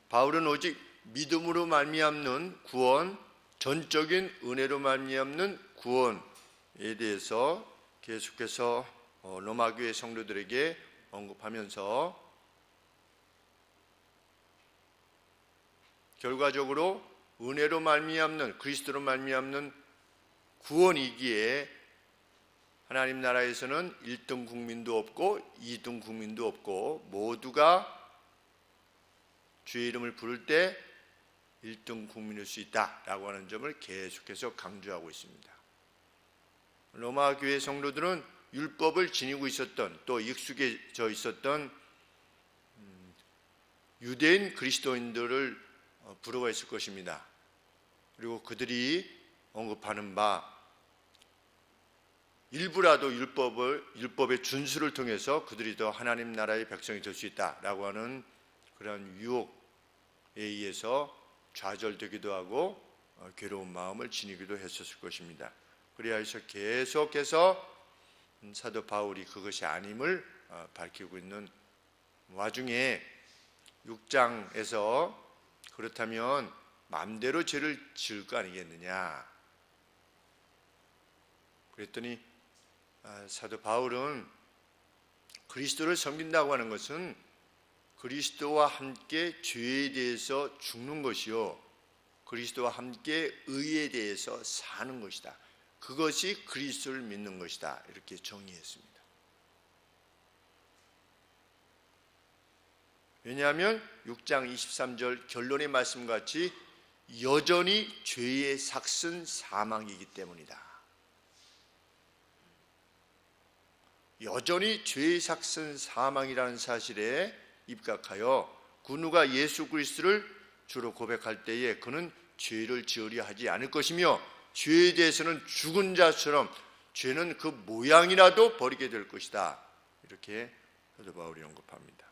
바울은 오직 믿음으로 말미암는 구원, 전적인 은혜로 말미암는 구원에 대해서 계속해서 로마 교회 성도들에게 언급하면서 결과적으로 은혜로 말미암는, 그리스도로 말미암는 구원이기에 하나님 나라에서는 1등 국민도 없고 2등 국민도 없고 모두가 주의 이름을 부를 때 1등 국민일 수 있다라고 하는 점을 계속해서 강조하고 있습니다. 로마 교회 성도들은 율법을 지니고 있었던, 또 익숙해져 있었던 유대인 그리스도인들을 부러워했을 것입니다. 그리고 그들이 언급하는 바 일부라도 율법의 준수를 통해서 그들이 더 하나님 나라의 백성이 될 수 있다라고 하는 그런 유혹에 의해서 좌절되기도 하고 괴로운 마음을 지니기도 했었을 것입니다. 그래야 해서 계속해서 사도 바울이 그것이 아님을 밝히고 있는 와중에 6장에서 그렇다면 마음대로 죄를 지을 거 아니겠느냐 그랬더니 사도 바울은 그리스도를 섬긴다고 하는 것은 그리스도와 함께 죄에 대해서 죽는 것이요 그리스도와 함께 의에 대해서 사는 것이다. 그것이 그리스도를 믿는 것이다. 이렇게 정의했습니다. 왜냐하면 6장 23절 결론의 말씀과 같이 여전히 죄의 삭은 사망이기 때문이다. 여전히 죄의 삭은 사망이라는 사실에 입각하여 누가 예수 그리스도를 주로 고백할 때에 그는 죄를 지으려 하지 않을 것이며 죄에 대해서는 죽은 자처럼 죄는 그 모양이라도 버리게 될 것이다. 이렇게 사도 바울이 언급합니다.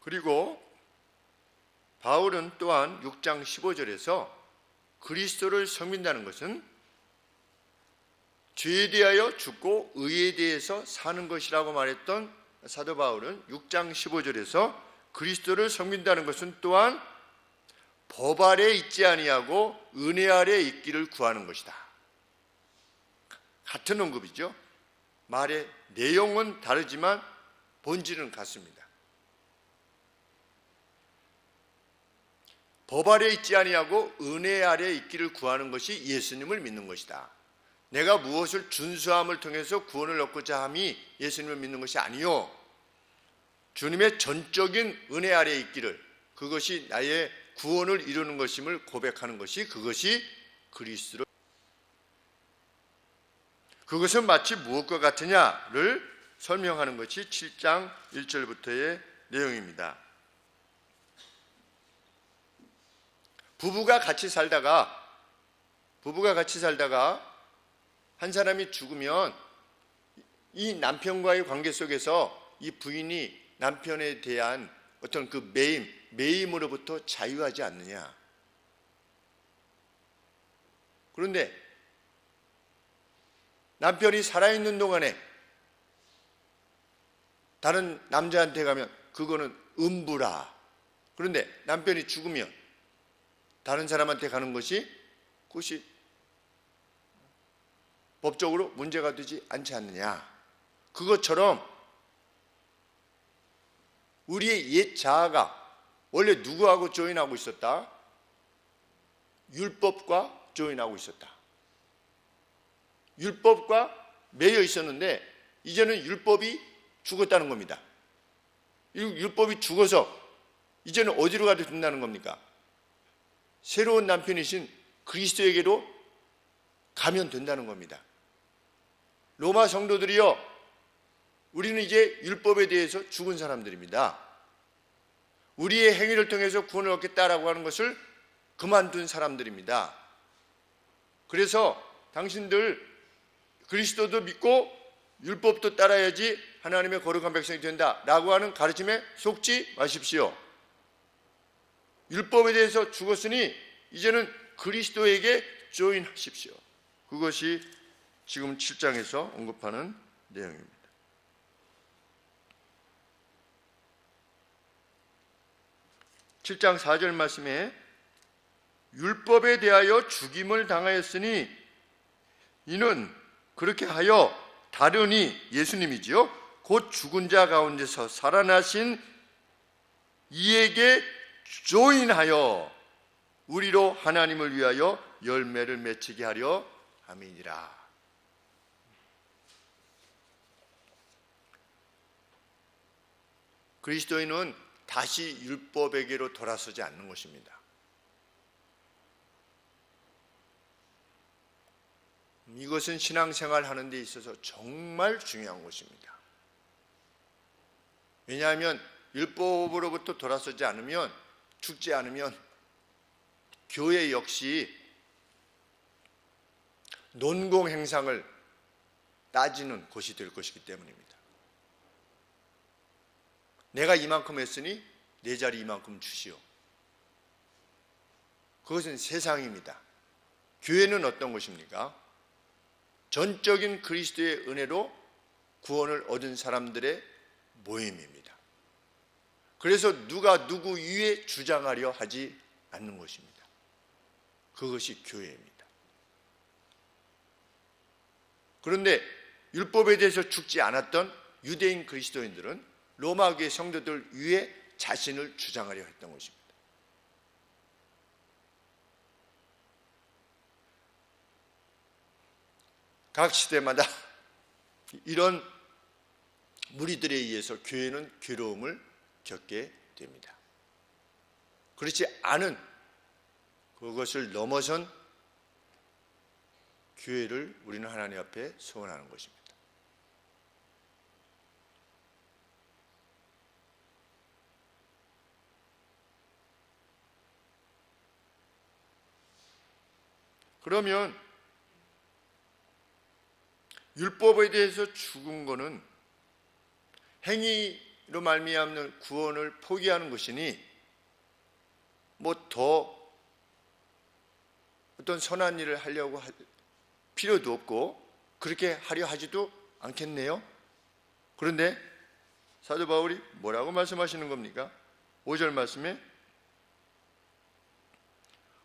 그리고 바울은 또한 6장 15절에서 그리스도를 섬긴다는 것은 죄에 대하여 죽고 의에 대해서 사는 것이라고 말했던 사도 바울은 6장 15절에서 그리스도를 섬긴다는 것은 또한 법 아래 있지 아니하고 은혜 아래 있기를 구하는 것이다. 같은 언급이죠. 말의 내용은 다르지만 본질은 같습니다. 법 아래 있지 아니하고 은혜 아래 있기를 구하는 것이 예수님을 믿는 것이다. 내가 무엇을 준수함을 통해서 구원을 얻고자 함이 예수님을 믿는 것이 아니요 주님의 전적인 은혜 아래 있기를, 그것이 나의 구원을 이루는 것임을 고백하는 것이, 그것이 그리스도. 그것은 마치 무엇과 같으냐를 설명하는 것이 7장 1절부터의 내용입니다. 부부가 같이 살다가 한 사람이 죽으면 이 남편과의 관계 속에서 이 부인이 남편에 대한 어떤 그 매임으로부터 자유하지 않느냐. 그런데 남편이 살아있는 동안에 다른 남자한테 가면 그거는 음부라. 그런데 남편이 죽으면 다른 사람한테 가는 것이 그것이 법적으로 문제가 되지 않지 않느냐. 그것처럼 우리의 옛 자아가 원래 누구하고 조인하고 있었다? 율법과 조인하고 있었다. 율법과 매여 있었는데 이제는 율법이 죽었다는 겁니다. 율법이 죽어서 이제는 어디로 가도 된다는 겁니까? 새로운 남편이신 그리스도에게로 가면 된다는 겁니다. 로마 성도들이요, 우리는 이제 율법에 대해서 죽은 사람들입니다. 우리의 행위를 통해서 구원을 얻겠다라고 하는 것을 그만둔 사람들입니다. 그래서 당신들 그리스도도 믿고 율법도 따라야지 하나님의 거룩한 백성이 된다라고 하는 가르침에 속지 마십시오. 율법에 대해서 죽었으니 이제는 그리스도에게 조인하십시오. 그것이 지금 7장에서 언급하는 내용입니다. 7장 4절 말씀에 율법에 대하여 죽임을 당하였으니 이는 그렇게 하여 다른 이 예수님이지요 곧 죽은 자 가운데서 살아나신 이에게 조인하여 우리로 하나님을 위하여 열매를 맺히게 하려 함이니라. 그리스도인은 다시 율법에게로 돌아서지 않는 것입니다. 이것은 신앙생활 하는 데 있어서 정말 중요한 것입니다. 왜냐하면 율법으로부터 돌아서지 않으면, 죽지 않으면 교회 역시 논공 행상을 따지는 곳이 될 것이기 때문입니다. 내가 이만큼 했으니 내 자리 이만큼 주시오. 그것은 세상입니다. 교회는 어떤 것입니까? 전적인 그리스도의 은혜로 구원을 얻은 사람들의 모임입니다. 그래서 누가 누구 위에 주장하려 하지 않는 것입니다. 그것이 교회입니다. 그런데 율법에 대해서 죽지 않았던 유대인 그리스도인들은 로마 교회 성도들 위에 자신을 주장하려 했던 것입니다. 각 시대마다 이런 무리들에 의해서 교회는 괴로움을 겪게 됩니다. 그렇지 않은 그것을 넘어선 교회를 우리는 하나님 앞에 소원하는 것입니다. 그러면 율법에 대해서 죽은 것은 행위로 말미암는 구원을 포기하는 것이니 뭐 더 어떤 선한 일을 하려고 할 필요도 없고 그렇게 하려 하지도 않겠네요. 그런데 사도 바울이 뭐라고 말씀하시는 겁니까? 5절 말씀에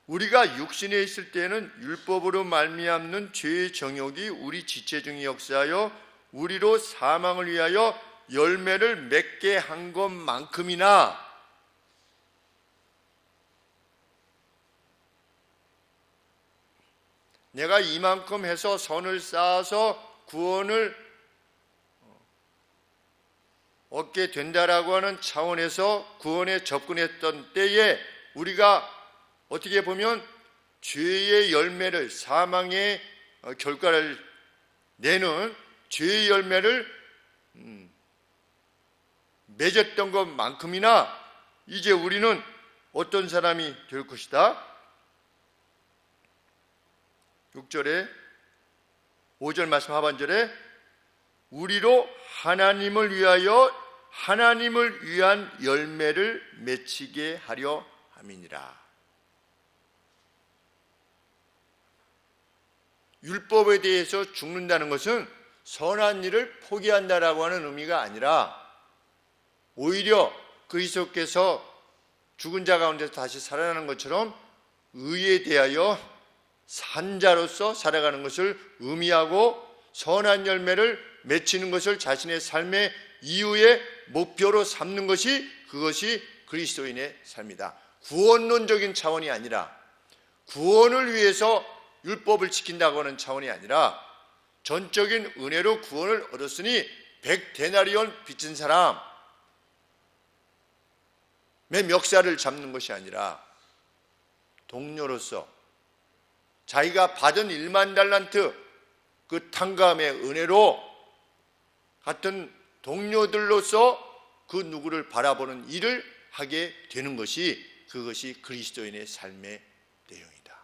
우리가 육신에 있을 때에는 율법으로 말미암는 죄의 정욕이 우리 지체 중에 역사하여 우리로 사망을 위하여 열매를 맺게 한 것만큼이나 내가 이만큼 해서 선을 쌓아서 구원을 얻게 된다라고 하는 차원에서 구원에 접근했던 때에 우리가 어떻게 보면 죄의 열매를, 사망의 결과를 내는 죄의 열매를 맺었던 것만큼이나 이제 우리는 어떤 사람이 될 것이다. 6절에 5절 말씀 하반절에 우리로 하나님을 위한 열매를 맺히게 하려 함이니라. 율법에 대해서 죽는다는 것은 선한 일을 포기한다라고 하는 의미가 아니라 오히려 그리스도께서 죽은 자 가운데서 다시 살아나는 것처럼 의에 대하여 산 자로서 살아가는 것을 의미하고 선한 열매를 맺히는 것을 자신의 삶의 이유의 목표로 삼는 것이 그것이 그리스도인의 삶이다. 구원론적인 차원이 아니라 구원을 위해서 율법을 지킨다고 하는 차원이 아니라 전적인 은혜로 구원을 얻었으니 100데나리온 빚진 사람의 멱살을 잡는 것이 아니라 동료로서 자기가 받은 1만 달란트 그 탕감의 은혜로 같은 동료들로서 그 누구를 바라보는 일을 하게 되는 것이 그것이 그리스도인의 삶의 내용이다.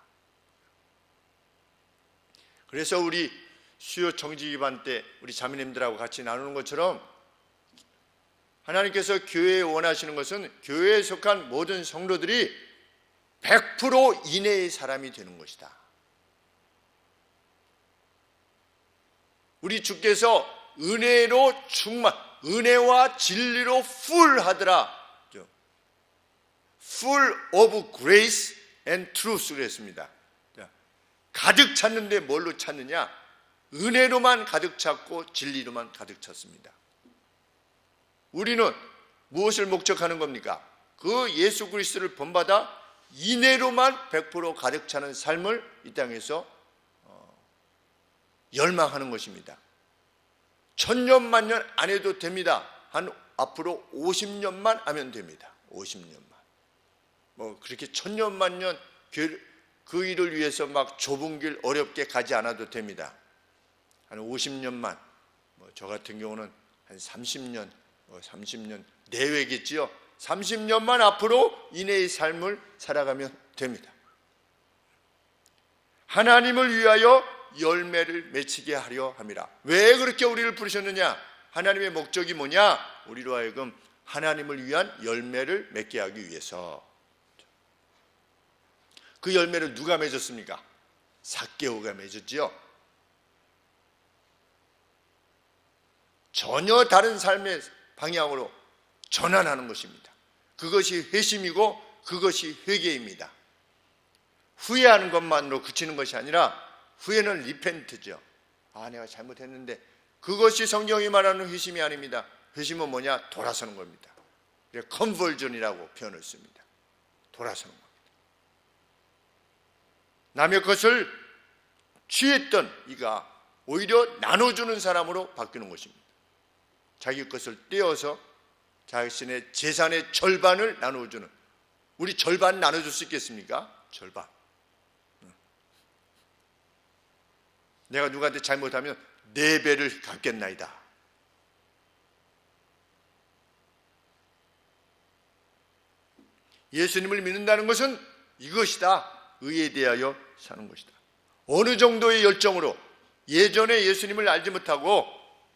그래서 우리 수요 정지 기반 때 우리 자매님들하고 같이 나누는 것처럼 하나님께서 교회에 원하시는 것은 교회에 속한 모든 성도들이 100% 이내의 사람이 되는 것이다. 우리 주께서 은혜로 은혜와 진리로 풀하더라. full of grace and truth 그랬습니다. 가득 찼는데 뭘로 찼느냐? 은혜로만 가득 찼고 진리로만 가득 찼습니다. 우리는 무엇을 목적하는 겁니까? 그 예수 그리스도를 본받아 인애로만 100% 가득 차는 삶을 이 땅에서 열망하는 것입니다. 1000년 만년 안 해도 됩니다. 한 앞으로 50년만 하면 됩니다. 50년만. 뭐 그렇게 1000년 만년 그 일을 위해서 막 좁은 길 어렵게 가지 않아도 됩니다. 한 50년만, 저 같은 경우는 한 30년, 30년 내외겠지요. 30년만 앞으로 인애의 삶을 살아가면 됩니다. 하나님을 위하여 열매를 맺히게 하려 함이라. 왜 그렇게 우리를 부르셨느냐? 하나님의 목적이 뭐냐? 우리로 하여금 하나님을 위한 열매를 맺게 하기 위해서. 그 열매를 누가 맺었습니까? 삭개오가 맺었지요. 전혀 다른 삶의 방향으로 전환하는 것입니다. 그것이 회심이고 그것이 회개입니다. 후회하는 것만으로 그치는 것이 아니라 후회는 리펜트죠. 내가 잘못했는데, 그것이 성경이 말하는 회심이 아닙니다. 회심은 뭐냐? 돌아서는 겁니다. 컨버전이라고 표현을 씁니다. 돌아서는 겁니다. 남의 것을 취했던 이가 오히려 나눠주는 사람으로 바뀌는 것입니다. 자기 것을 떼어서 자신의 재산의 절반을 나눠주는. 우리 절반 나눠줄 수 있겠습니까? 절반. 내가 누구한테 잘못하면 4배를 갚겠나이다. 예수님을 믿는다는 것은 이것이다. 의에 대하여 사는 것이다. 어느 정도의 열정으로, 예전에 예수님을 알지 못하고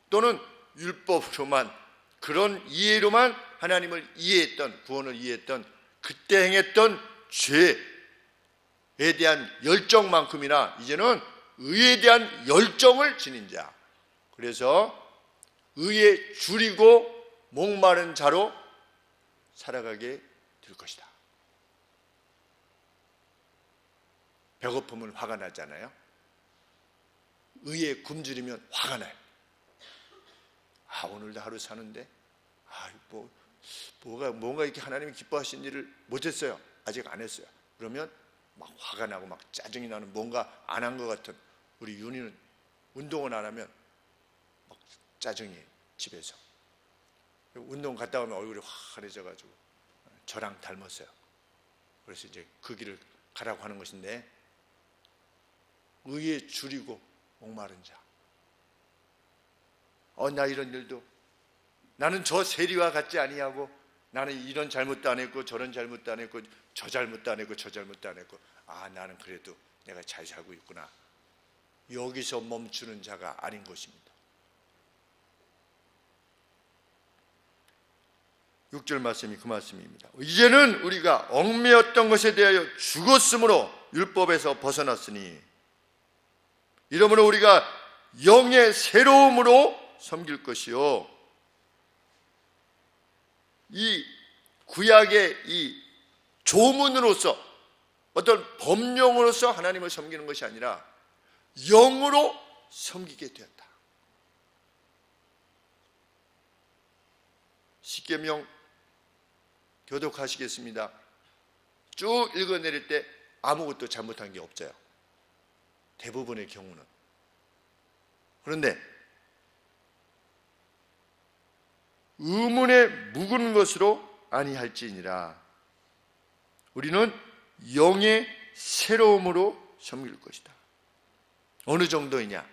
또는 율법으로만, 그런 이해로만 하나님을 이해했던, 구원을 이해했던, 그때 행했던 죄에 대한 열정만큼이나 이제는 의에 대한 열정을 지닌 자, 그래서 의에 줄이고 목마른 자로 살아가게 될 것이다. 배고프면 화가 나잖아요. 의에 굶주리면 화가 나요. 오늘도 하루 사는데 뭔가 이렇게 하나님이 기뻐하신 일을 못했어요. 아직 안 했어요. 그러면 막 화가 나고 막 짜증이 나는, 뭔가 안 한 것 같은. 우리 윤희는 운동을 안 하면 막 짜증이 집에서. 운동 갔다 오면 얼굴이 환해져가지고 저랑 닮았어요. 그래서 이제 그 길을 가라고 하는 것인데, 의에 줄이고 목마른 자. 나 이런 일도, 나는 저 세리와 같지 아니하고, 나는 이런 잘못도 안 했고 저런 잘못도 안 했고 저 잘못도 안 했고 저 잘못도 안 했고, 나는 그래도 내가 잘 살고 있구나. 여기서 멈추는 자가 아닌 것입니다. 6절 말씀이 그 말씀입니다. 이제는 우리가 얽매였던 것에 대하여 죽었으므로 율법에서 벗어났으니, 이러므로 우리가 영의 새로움으로 섬길 것이요. 이 구약의 이 조문으로서, 어떤 법령으로서 하나님을 섬기는 것이 아니라 영으로 섬기게 되었다. 십계명 교독하시겠습니다. 쭉 읽어내릴 때 아무것도 잘못한 게 없어요. 대부분의 경우는. 그런데 의문에 묵은 것으로 아니할지니라. 우리는 영의 새로움으로 섬길 것이다. 어느 정도이냐?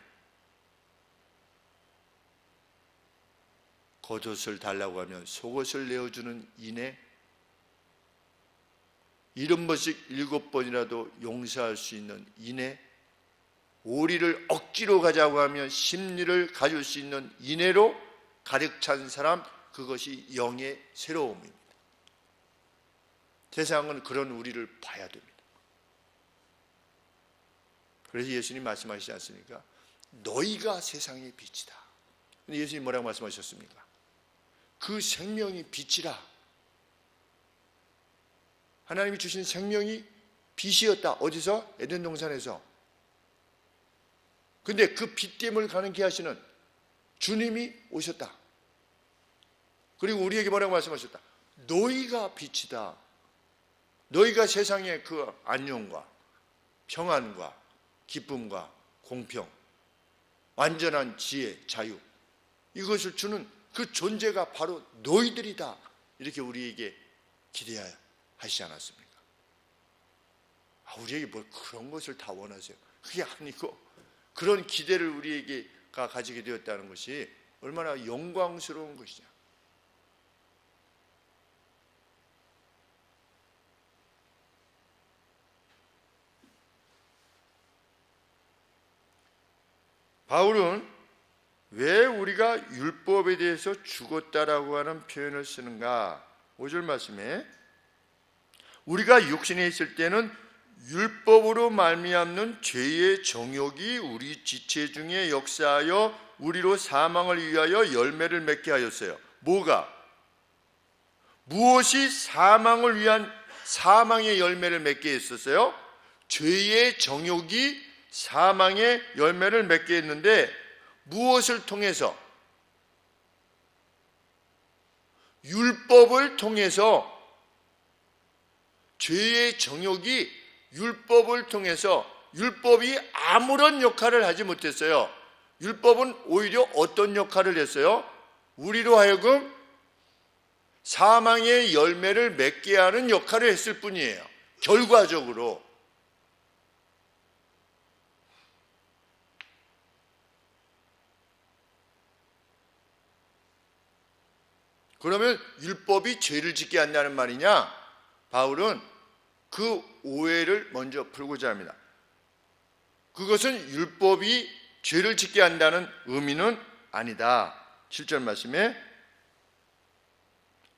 겉옷을 달라고 하면 속옷을 내어주는 인애, 70번씩 7번이라도 용서할 수 있는 인애, 오리를 억지로 가자고 하면 심리를 가질 수 있는 인애로 가득 찬 사람, 그것이 영의 새로움입니다. 세상은 그런 우리를 봐야 됩니다. 그래서 예수님 말씀하시지 않습니까? 너희가 세상의 빛이다. 근데 예수님 뭐라고 말씀하셨습니까? 그 생명이 빛이라. 하나님이 주신 생명이 빛이었다. 어디서? 에덴 동산에서. 근데 그 빛됨을 가능케 하시는 주님이 오셨다. 그리고 우리에게 뭐라고 말씀하셨다? 너희가 빛이다. 너희가 세상의 그 안녕과 평안과 기쁨과 공평, 완전한 지혜, 자유, 이것을 주는 그 존재가 바로 너희들이다. 이렇게 우리에게 기대하시지 않았습니까? 우리에게 뭘 그런 것을 다 원하세요? 그게 아니고 그런 기대를 우리에게가 가지게 되었다는 것이 얼마나 영광스러운 것이냐. 바울은 왜 우리가 율법에 대해서 죽었다라고 하는 표현을 쓰는가? 5절 말씀에 우리가 육신에 있을 때는 율법으로 말미암는 죄의 정욕이 우리 지체 중에 역사하여 우리로 사망을 위하여 열매를 맺게 하였어요. 뭐가? 무엇이 사망을 위한 사망의 열매를 맺게 했었어요? 죄의 정욕이 사망의 열매를 맺게 했는데 무엇을 통해서? 율법을 통해서. 죄의 정욕이 율법을 통해서, 율법이 아무런 역할을 하지 못했어요. 율법은 오히려 어떤 역할을 했어요? 우리로 하여금 사망의 열매를 맺게 하는 역할을 했을 뿐이에요. 결과적으로. 그러면 율법이 죄를 짓게 한다는 말이냐? 바울은 그 오해를 먼저 풀고자 합니다. 그것은 율법이 죄를 짓게 한다는 의미는 아니다. 7절 말씀에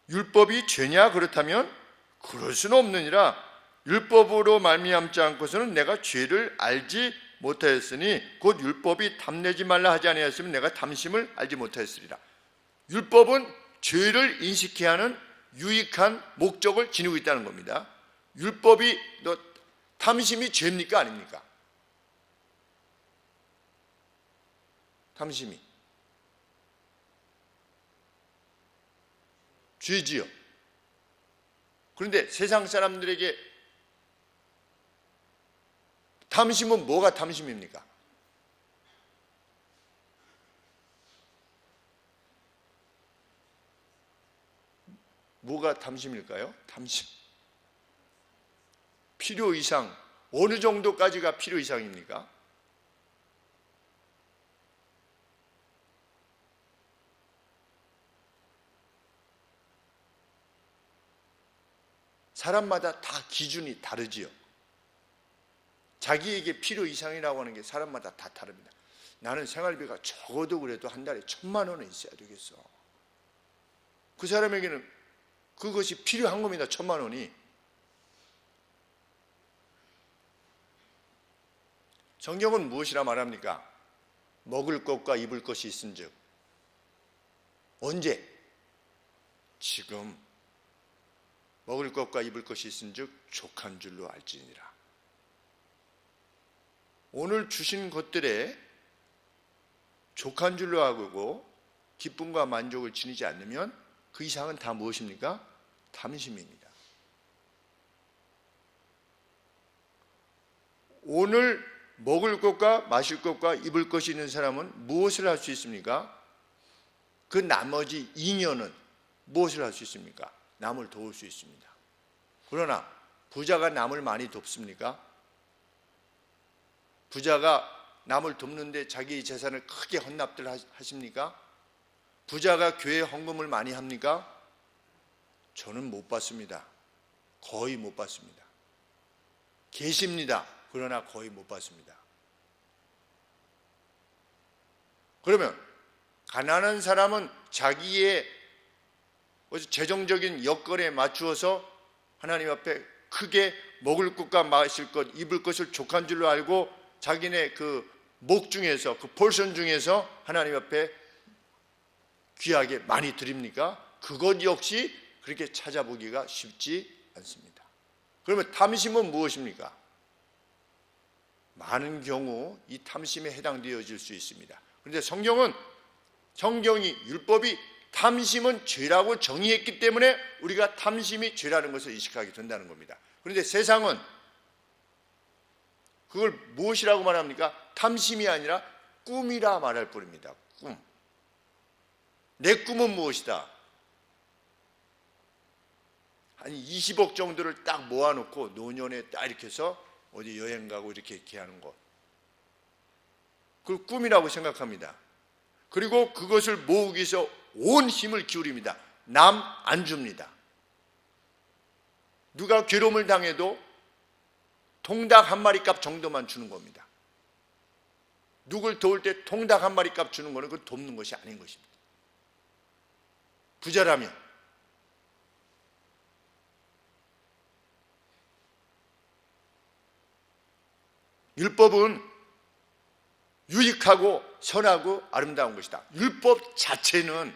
율법이 죄냐? 그렇다면 그럴 수는 없느니라. 율법으로 말미암지 않고서는 내가 죄를 알지 못하였으니 곧 율법이 탐내지 말라 하지 아니하였으면 내가 탐심을 알지 못하였으리라. 율법은 죄를 인식케 하는 유익한 목적을 지니고 있다는 겁니다. 율법이 탐심이 죄입니까? 아닙니까? 탐심이 죄지요. 그런데 세상 사람들에게 탐심은 뭐가 탐심입니까? 뭐가 탐심일까요? 탐심. 필요 이상. 어느 정도까지가 필요 이상입니까? 사람마다 다 기준이 다르지요. 자기에게 필요 이상이라고 하는 게 사람마다 다 다릅니다. 나는 생활비가 적어도 그래도 한 달에 1,000만 원은 있어야 되겠어. 그 사람에게는 그것이 필요한 겁니다. 1,000만 원이. 성경은 무엇이라 말합니까? 먹을 것과 입을 것이 있은즉. 언제? 지금. 먹을 것과 입을 것이 있은즉 족한 줄로 알지니라. 오늘 주신 것들에 족한 줄로 알고 기쁨과 만족을 지니지 않으면 그 이상은 다 무엇입니까? 탐심입니다. 오늘 먹을 것과 마실 것과 입을 것이 있는 사람은 무엇을 할 수 있습니까? 그 나머지 2년은 무엇을 할 수 있습니까? 남을 도울 수 있습니다. 그러나 부자가 남을 많이 돕습니까? 부자가 남을 돕는데 자기 재산을 크게 헌납들 하십니까? 부자가 교회 헌금을 많이 합니까? 저는 못 봤습니다. 거의 못 봤습니다. 계십니다. 그러나 거의 못 봤습니다. 그러면 가난한 사람은 자기의 재정적인 여건에 맞추어서 하나님 앞에 크게 먹을 것과 마실 것, 입을 것을 족한 줄로 알고 자기네 그 목 중에서, 그 portion 중에서 하나님 앞에 귀하게 많이 드립니까? 그것 역시 그렇게 찾아보기가 쉽지 않습니다. 그러면 탐심은 무엇입니까? 많은 경우 이 탐심에 해당되어질 수 있습니다. 그런데 성경이 율법이 탐심은 죄라고 정의했기 때문에 우리가 탐심이 죄라는 것을 인식하게 된다는 겁니다. 그런데 세상은 그걸 무엇이라고 말합니까? 탐심이 아니라 꿈이라 말할 뿐입니다. 꿈. 내 꿈은 무엇이다? 한 20억 정도를 딱 모아놓고 노년에 딱 이렇게 해서 어디 여행 가고 이렇게 하는 것. 그걸 꿈이라고 생각합니다. 그리고 그것을 모으기 위해서 온 힘을 기울입니다. 남 안 줍니다. 누가 괴로움을 당해도 통닭 한 마리 값 정도만 주는 겁니다. 누굴 도울 때 통닭 한 마리 값 주는 거는 그건 돕는 것이 아닌 것입니다. 부자라면 율법은 유익하고 선하고 아름다운 것이다. 율법 자체는.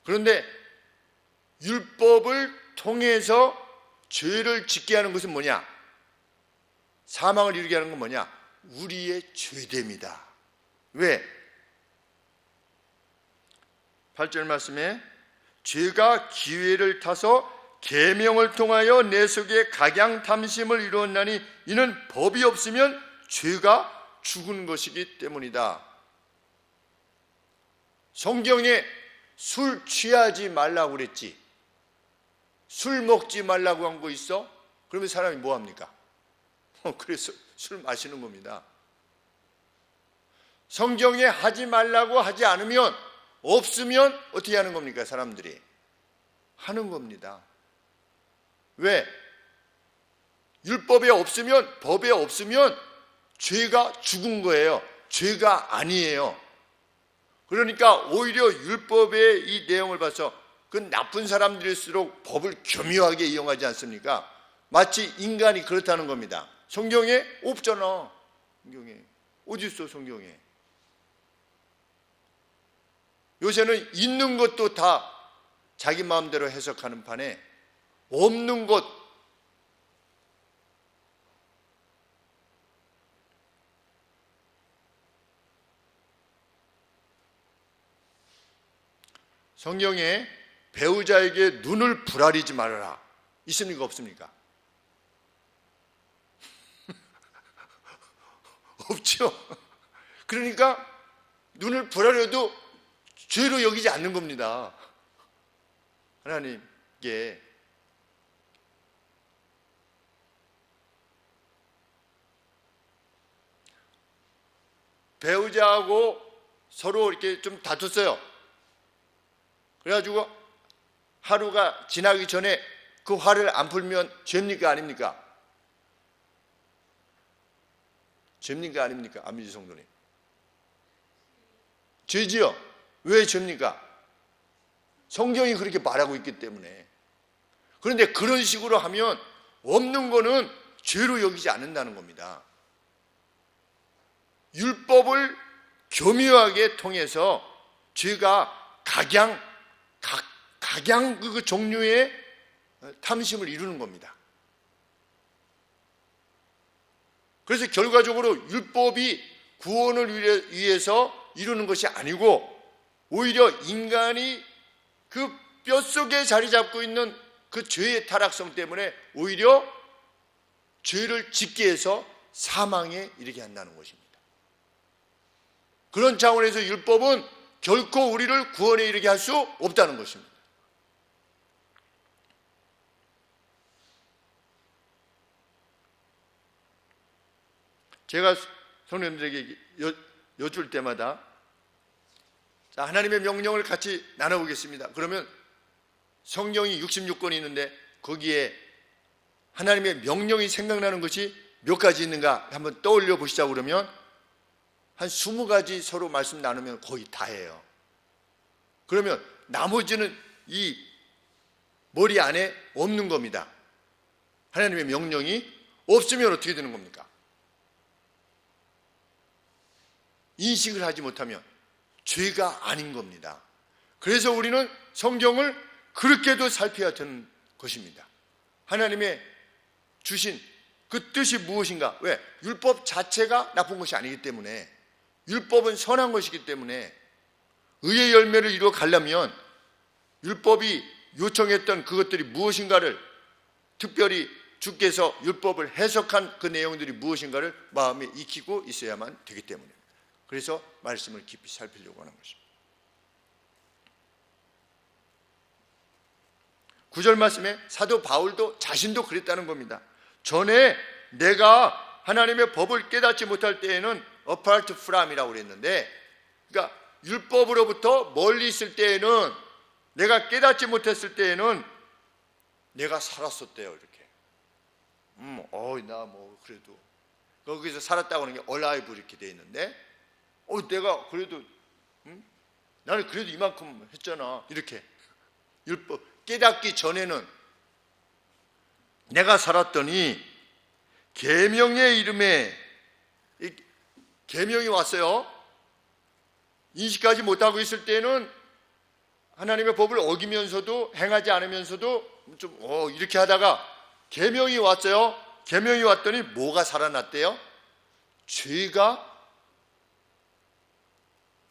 그런데 율법을 통해서 죄를 짓게 하는 것은 뭐냐? 사망을 이루게 하는 건 뭐냐? 우리의 죄됨이다. 왜? 8절 말씀에 죄가 기회를 타서 계명을 통하여 내 속에 각양탐심을 이루었나니 이는 법이 없으면 죄가 죽은 것이기 때문이다. 성경에 술 취하지 말라고 그랬지. 술 먹지 말라고 한 거 있어? 그러면 사람이 뭐 합니까? 그래서 술 마시는 겁니다. 성경에 하지 말라고 하지 않으면, 없으면 어떻게 하는 겁니까? 사람들이 하는 겁니다. 왜? 율법에 없으면, 법에 없으면 죄가 죽은 거예요. 죄가 아니에요. 그러니까 오히려 율법의 이 내용을 봐서 그 나쁜 사람들일수록 법을 교묘하게 이용하지 않습니까? 마치 인간이 그렇다는 겁니다. 성경에 없잖아. 성경에 어디 있어? 성경에. 요새는 있는 것도 다 자기 마음대로 해석하는 판에 없는 것, 성경에 배우자에게 눈을 부라리지 말아라 있습니까? 없습니까? 없죠. 그러니까 눈을 부라려도 죄로 여기지 않는 겁니다. 하나님께 배우자하고 서로 이렇게 좀 다퉜어요. 그래가지고 하루가 지나기 전에 그 화를 안 풀면 죄입니까? 아닙니까? 죄입니까? 아닙니까? 안민지 성도님. 죄지요. 왜 죄입니까? 성경이 그렇게 말하고 있기 때문에. 그런데 그런 식으로 하면 없는 거는 죄로 여기지 않는다는 겁니다. 율법을 교묘하게 통해서 죄가 각양 그 종류의 탐심을 이루는 겁니다. 그래서 결과적으로 율법이 구원을 위해서 이루는 것이 아니고 오히려 인간이 그 뼛속에 자리 잡고 있는 그 죄의 타락성 때문에 오히려 죄를 짓게 해서 사망에 이르게 한다는 것입니다. 그런 차원에서 율법은 결코 우리를 구원에 이르게 할 수 없다는 것입니다. 제가 성도님들에게 여쭐 때마다 자, 하나님의 명령을 같이 나눠보겠습니다. 그러면 성경이 66권이 있는데 거기에 하나님의 명령이 생각나는 것이 몇 가지 있는가 한번 떠올려 보시자고 그러면 한 20가지 서로 말씀 나누면 거의 다 해요. 그러면 나머지는 이 머리 안에 없는 겁니다. 하나님의 명령이 없으면 어떻게 되는 겁니까? 인식을 하지 못하면 죄가 아닌 겁니다. 그래서 우리는 성경을 그렇게도 살펴야 되는 것입니다. 하나님의 주신 그 뜻이 무엇인가? 왜? 율법 자체가 나쁜 것이 아니기 때문에, 율법은 선한 것이기 때문에, 의의 열매를 이루어 가려면 율법이 요청했던 그것들이 무엇인가를, 특별히 주께서 율법을 해석한 그 내용들이 무엇인가를 마음에 익히고 있어야만 되기 때문입니다. 그래서 말씀을 깊이 살피려고 하는 것입니다. 9절 말씀에 사도 바울도 자신도 그랬다는 겁니다. 전에 내가 하나님의 법을 깨닫지 못할 때에는 apart from이라고 그랬는데, 그러니까 율법으로부터 멀리 있을 때에는, 내가 깨닫지 못했을 때에는 내가 살았었대요. 이렇게 나 뭐 그래도 거기서 살았다고 하는 게 alive 이렇게 돼 있는데, 내가 그래도 나는 그래도 이만큼 했잖아. 이렇게 율법 깨닫기 전에는 내가 살았더니 계명의 이름에, 계명이 왔어요. 인식하지 못하고 있을 때는 하나님의 법을 어기면서도 행하지 않으면서도 좀 이렇게 하다가 계명이 왔어요. 계명이 왔더니 뭐가 살아났대요? 죄가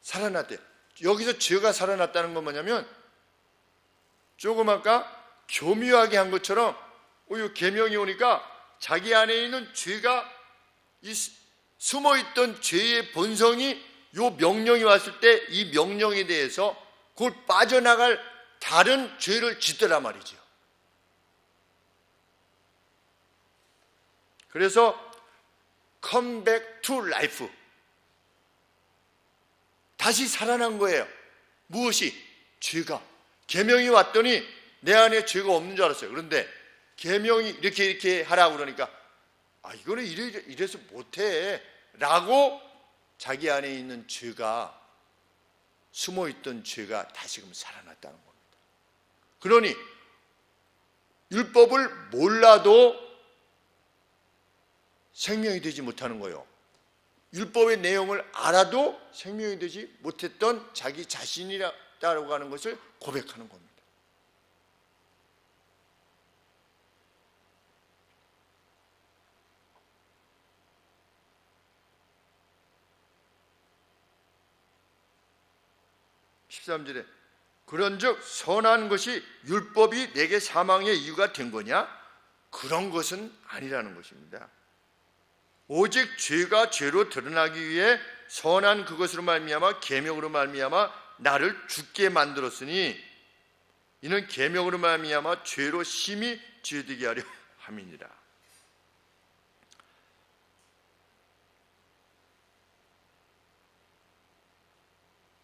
살아났대요. 여기서 죄가 살아났다는 건 뭐냐면, 조금 아까 교묘하게 한 것처럼 이 계명이 오니까 자기 안에 있는 죄가, 이 숨어있던 죄의 본성이 이 명령이 왔을 때 이 명령에 대해서 그걸 빠져나갈 다른 죄를 짓더란 말이죠. 그래서 come back to life, 다시 살아난 거예요. 무엇이? 죄가. 계명이 왔더니 내 안에 죄가 없는 줄 알았어요. 그런데 계명이 이렇게 하라고 그러니까 이거는 이래서 못해 라고 자기 안에 있는 죄가, 숨어있던 죄가 다시금 살아났다는 겁니다. 그러니 율법을 몰라도 생명이 되지 못하는 거예요. 율법의 내용을 알아도 생명이 되지 못했던 자기 자신이라고 하는 것을 고백하는 겁니다. (13절에) 그런즉 선한 것이 율법이 내게 사망의 이유가 된 거냐? 그런 것은 아니라는 것입니다. 오직 죄가 죄로 드러나기 위해 선한 그것으로 말미암아 계명으로 말미암아 나를 죽게 만들었으니, 이는 계명으로 말미암아 죄로 심히 죄되게 하려 함이니라.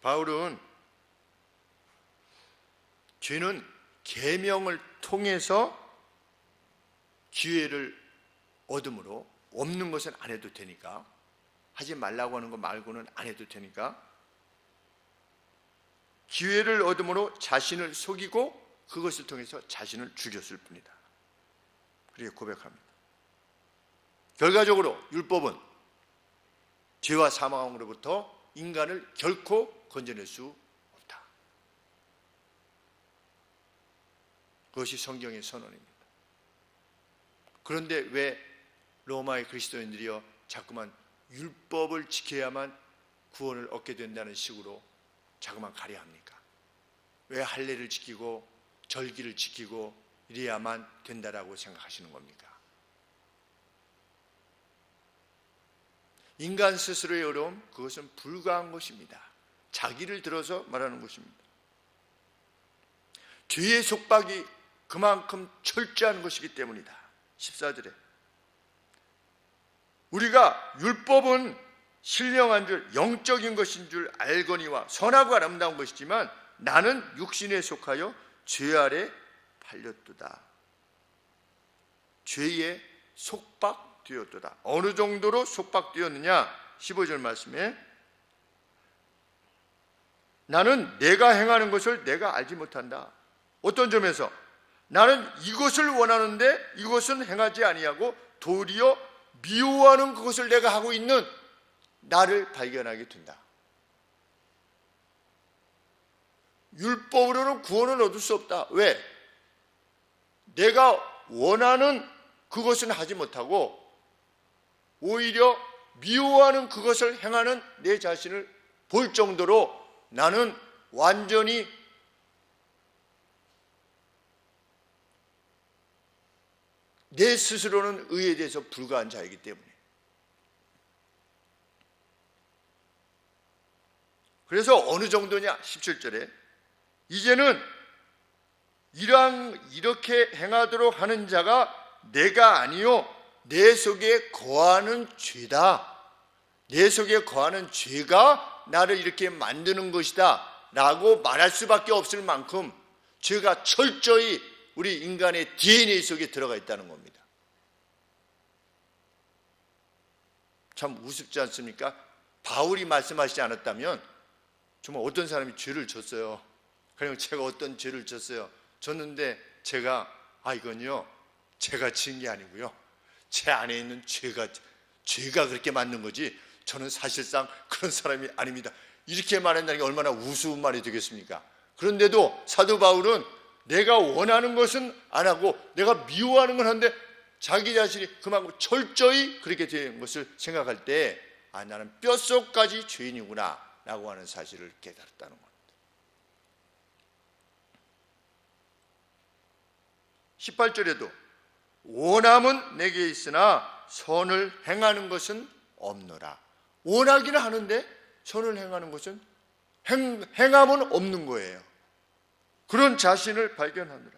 바울은 죄는 계명을 통해서 기회를 얻음으로, 없는 것은 안 해도 되니까, 하지 말라고 하는 거 말고는 안 해도 되니까 기회를 얻음으로 자신을 속이고 그것을 통해서 자신을 죽였을 뿐이다. 그렇게 고백합니다. 결과적으로 율법은 죄와 사망으로부터 인간을 결코 건져낼 수 없다. 그것이 성경의 선언입니다. 그런데 왜 로마의 그리스도인들이여 자꾸만 율법을 지켜야만 구원을 얻게 된다는 식으로 자꾸만 가려 합니까? 왜 할례를 지키고 절기를 지키고 이래야만 된다라고 생각하시는 겁니까? 인간 스스로의 어려움, 그것은 불가한 것입니다. 자기를 들어서 말하는 것입니다. 죄의 속박이 그만큼 철저한 것이기 때문이다. 14절에 우리가 율법은 신령한 줄, 영적인 것인 줄 알거니와 선하고 아름다운 것이지만 나는 육신에 속하여 죄 아래 팔렸도다. 죄에 속박되었도다. 어느 정도로 속박되었느냐? 15절 말씀에 나는 내가 행하는 것을 내가 알지 못한다. 어떤 점에서? 나는 이것을 원하는데 이것은 행하지 아니하고 도리어 미워하는 그것을 내가 하고 있는 나를 발견하게 된다. 율법으로는 구원을 얻을 수 없다. 왜? 내가 원하는 그것은 하지 못하고 오히려 미워하는 그것을 행하는 내 자신을 볼 정도로 나는 완전히 내 스스로는 의에 대해서 불과한 자이기 때문에. 그래서 어느 정도냐? 17절에 이제는 이렇게 행하도록 하는 자가 내가 아니요 내 속에 거하는 죄다. 내 속에 거하는 죄가 나를 이렇게 만드는 것이다 라고 말할 수밖에 없을 만큼 죄가 철저히 우리 인간의 DNA 속에 들어가 있다는 겁니다. 참 우습지 않습니까? 바울이 말씀하시지 않았다면 정말 어떤 사람이 죄를 졌어요. 그러면 제가 어떤 죄를 졌어요. 졌는데 제가 이건요 제가 지은 게 아니고요 제 안에 있는 죄가 그렇게 만든 거지 저는 사실상 그런 사람이 아닙니다. 이렇게 말한다는 게 얼마나 우스운 말이 되겠습니까? 그런데도 사도 바울은 내가 원하는 것은 안 하고 내가 미워하는 건 하는데 자기 자신이 그만큼 철저히 그렇게 된 것을 생각할 때 나는 뼛속까지 죄인이구나 라고 하는 사실을 깨달았다는 겁니다. 18절에도 원함은 내게 있으나 선을 행하는 것은 없노라. 원하기는 하는데 선을 행하는 것은 행함은 없는 거예요. 그런 자신을 발견하느라.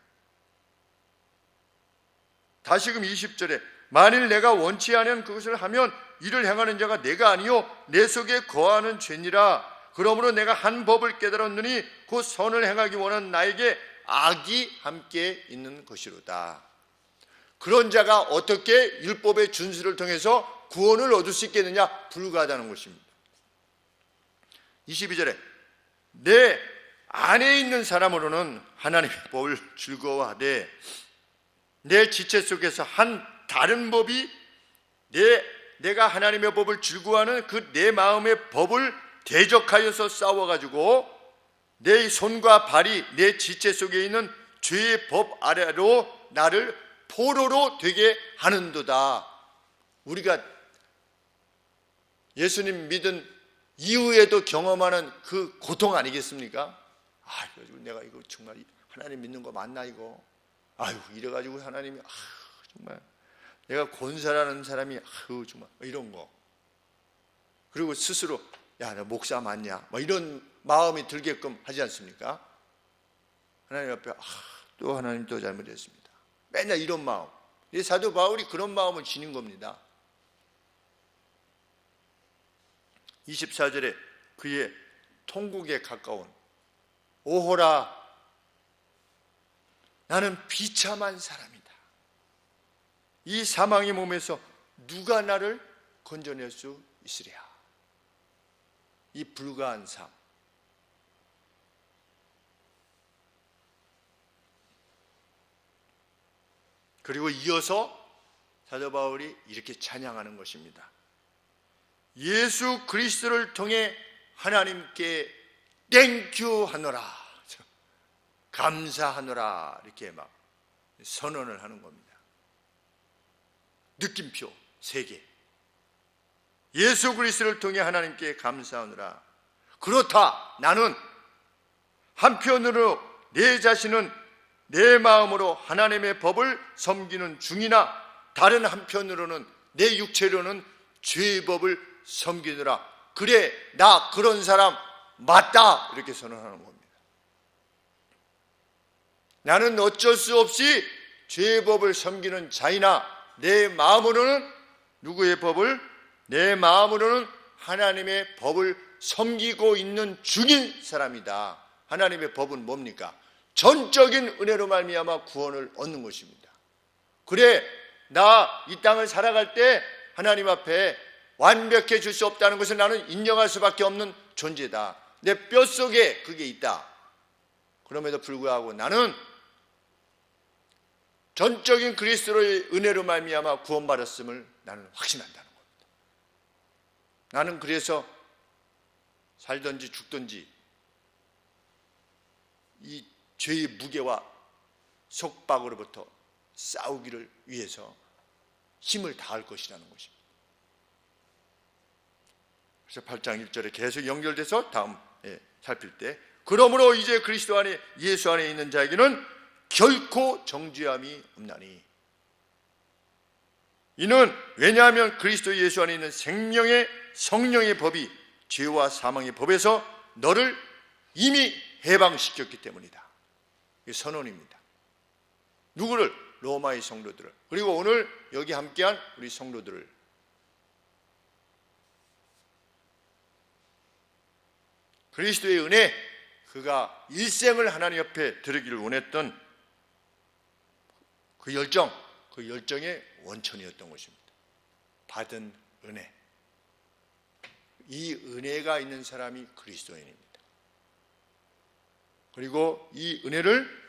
다시금 20절에 만일 내가 원치 않은 그것을 하면 이를 행하는 자가 내가 아니요 내 속에 거하는 죄니라. 그러므로 내가 한 법을 깨달았느니 곧 선을 행하기 원하는 나에게 악이 함께 있는 것이로다. 그런 자가 어떻게 율법의 준수를 통해서 구원을 얻을 수 있겠느냐? 불가하다는 것입니다. 22절에 내 안에 있는 사람으로는 하나님의 법을 즐거워하되 내 지체 속에서 한 다른 법이 내가 하나님의 법을 즐거워하는 그 내 마음의 법을 대적하여서 싸워가지고 내 손과 발이 내 지체 속에 있는 죄의 법 아래로 나를 포로로 되게 하는도다. 우리가 예수님 믿은 이후에도 경험하는 그 고통 아니겠습니까? 내가 이거 정말 하나님 믿는 거 맞나 이거? 이래가지고 하나님이 정말 내가 권사라는 사람이 정말 이런 거. 그리고 스스로 나 목사 맞냐? 이런 마음이 들게끔 하지 않습니까? 하나님 앞에 또 하나님 또 잘못했습니다. 맨날 이런 마음. 사도 바울이 그런 마음을 지닌 겁니다. 24절에 그의 통곡에 가까운 오호라 나는 비참한 사람이다. 이 사망의 몸에서 누가 나를 건져낼 수 있으랴. 이 불가한 삶. 그리고 이어서 사도 바울이 이렇게 찬양하는 것입니다. 예수 그리스도를 통해 하나님께 땡큐 하노라, 감사하노라 이렇게 막 선언을 하는 겁니다. 느낌표 3개. 예수 그리스도를 통해 하나님께 감사하노라. 그렇다. 나는 한편으로 내 자신은 내 마음으로 하나님의 법을 섬기는 중이나 다른 한편으로는 내 육체로는 죄의 법을 섬기느라. 그래, 나 그런 사람 맞다. 이렇게 선언하는 겁니다. 나는 어쩔 수 없이 죄의 법을 섬기는 자이나 내 마음으로는 누구의 법을? 내 마음으로는 하나님의 법을 섬기고 있는 중인 사람이다. 하나님의 법은 뭡니까? 전적인 은혜로 말미암아 구원을 얻는 것입니다. 그래, 나 이 땅을 살아갈 때 하나님 앞에 완벽해 줄 수 없다는 것을 나는 인정할 수밖에 없는 존재다. 내 뼛속에 그게 있다. 그럼에도 불구하고 나는 전적인 그리스도의 은혜로 말미암아 구원받았음을 나는 확신한다는 겁니다. 나는 그래서 살든지 죽든지 이 죄의 무게와 속박으로부터 싸우기를 위해서 힘을 다할 것이라는 것입니다. 그래서 8장 1절에 계속 연결돼서 다음 살필 때, 그러므로 이제 그리스도 안에 예수 안에 있는 자에게는 결코 정죄함이 없나니, 이는 왜냐하면 그리스도 예수 안에 있는 생명의 성령의 법이 죄와 사망의 법에서 너를 이미 해방시켰기 때문이다. 이게 선언입니다. 누구를? 로마의 성도들을, 그리고 오늘 여기 함께한 우리 성도들을. 그리스도의 은혜, 그가 일생을 하나님 옆에 드리기를 원했던 그 열정의 원천이었던 것입니다. 받은 은혜. 이 은혜가 있는 사람이 그리스도인입니다. 그리고 이 은혜를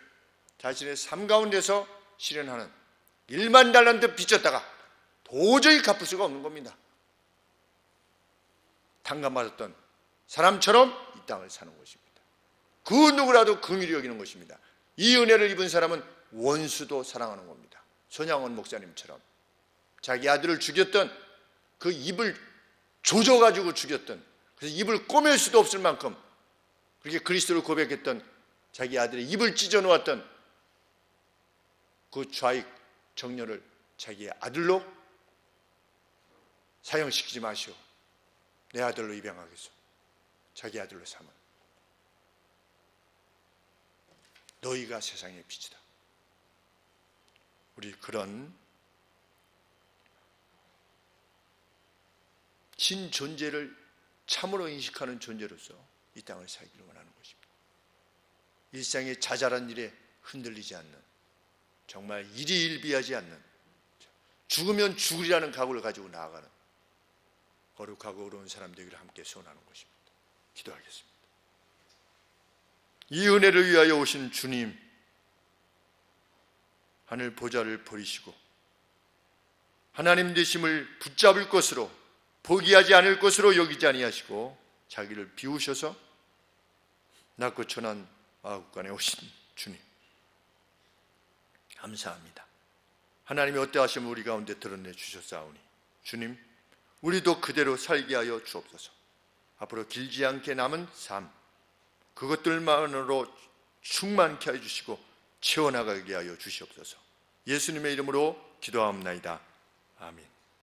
자신의 삶 가운데서 실현하는, 1만 달란트 빚졌다가 도저히 갚을 수가 없는 겁니다. 탕감받았던 사람처럼 이 땅을 사는 것입니다. 그 누구라도 긍휼히 여기는 것입니다. 이 은혜를 입은 사람은 원수도 사랑하는 겁니다. 손양원 목사님처럼 자기 아들을 죽였던, 그 입을 조져가지고 죽였던, 그래서 입을 꼬맬 수도 없을 만큼 그렇게 그리스도를 고백했던 자기 아들의 입을 찢어놓았던 그 좌익 정녀를 자기의 아들로 사형시키지 마시오. 내 아들로 입양하겠소. 자기 아들로 삼아. 너희가 세상의 빛이다. 우리 그런 신존재를 참으로 인식하는 존재로서 이 땅을 살기를 원하는 것입니다. 일상의 자잘한 일에 흔들리지 않는, 정말 일희일비하지 않는, 죽으면 죽으리라는 각오를 가지고 나아가는 거룩하고 의로운 사람 되기를 함께 소원하는 것입니다. 기도하겠습니다. 이 은혜를 위하여 오신 주님, 하늘 보좌를 버리시고 하나님 되심을 붙잡을 것으로, 포기하지 않을 것으로 여기지 아니하시고 자기를 비우셔서 낮고 천한 마국간에 오신 주님, 감사합니다. 하나님이 어떠하심을 우리 가운데 드러내 주셨사오니 주님, 우리도 그대로 살게 하여 주옵소서. 앞으로 길지 않게 남은 삶, 그것들만으로 충만케 해주시고 채워나가게 하여 주시옵소서. 예수님의 이름으로 기도하옵나이다. 아멘.